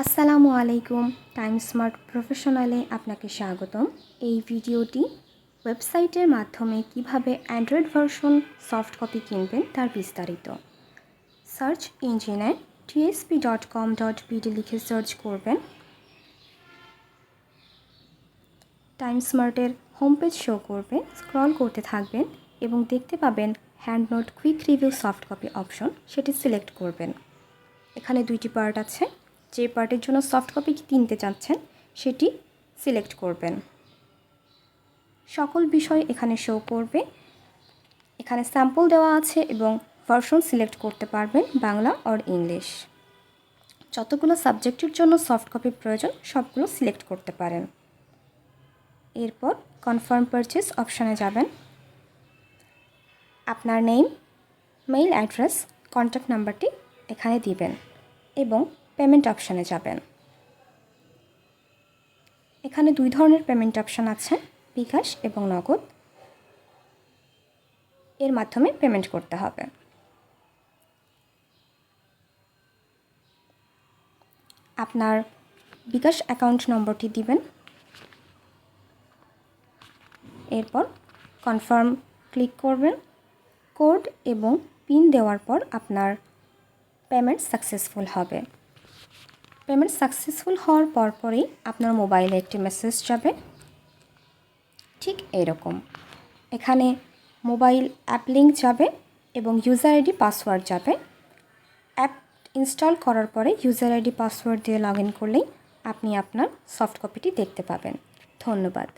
আসসালামু আলাইকুম। Time smart প্রফেশনালে আপনাকে স্বাগতম। এই ভিডিওটি ওয়েবসাইটের মাধ্যমে কিভাবে অ্যান্ড্রয়েড ভার্সন সফট কপি কিনবেন তার বিস্তারিত। সার্চ ইঞ্জিনে tsp.com.bd লিখে সার্চ করবেন। টাইম স্মার্টের হোম পেজ শো করবে, স্ক্রল করতে থাকবেন এবং দেখতে পাবেন hand note quick review soft copy option, সেটি সিলেক্ট করবেন। এখানে দুইটি পার্ট আছে, যে পার্টের জন্য সফট কপি কিনতে চাচ্ছেন সেটি সিলেক্ট করবেন। সকল বিষয় এখানে শো করবে। এখানে স্যাম্পল দেওয়া আছে এবং ভার্সন সিলেক্ট করতে পারবেন, বাংলা অর ইংলিশ। যতগুলো সাবজেক্টের জন্য সফট কপি প্রয়োজন সবগুলো সিলেক্ট করতে পারেন। এরপর কনফার্ম পারচেজ অপশানে যাবেন। আপনার নেম, মেইল অ্যাড্রেস, কন্ট্যাক্ট নাম্বারটি এখানে দিবেন এবং পেমেন্ট অপশানে যাবেন। এখানে দুই ধরনের পেমেন্ট অপশান আছে, বিকাশ এবং নগদ। এর মাধ্যমে পেমেন্ট করতে হবে। আপনার বিকাশ অ্যাকাউন্ট নম্বরটি দিবেন। এরপর কনফার্ম ক্লিক করবেন। কোড এবং পিন দেওয়ার পর আপনার পেমেন্ট সাকসেসফুল হবে। পেমেন্ট সাকসেসফুল হওয়ার পরপরই আপনার মোবাইলে একটি মেসেজ যাবে, ঠিক এরকম। এখানে মোবাইল অ্যাপ লিঙ্ক যাবে এবং ইউজার আইডি পাসওয়ার্ড যাবে। অ্যাপ ইনস্টল করার পরে ইউজার আইডি পাসওয়ার্ড দিয়ে লগ ইন করলেই আপনি আপনার সফট কপিটি দেখতে পাবেন। ধন্যবাদ।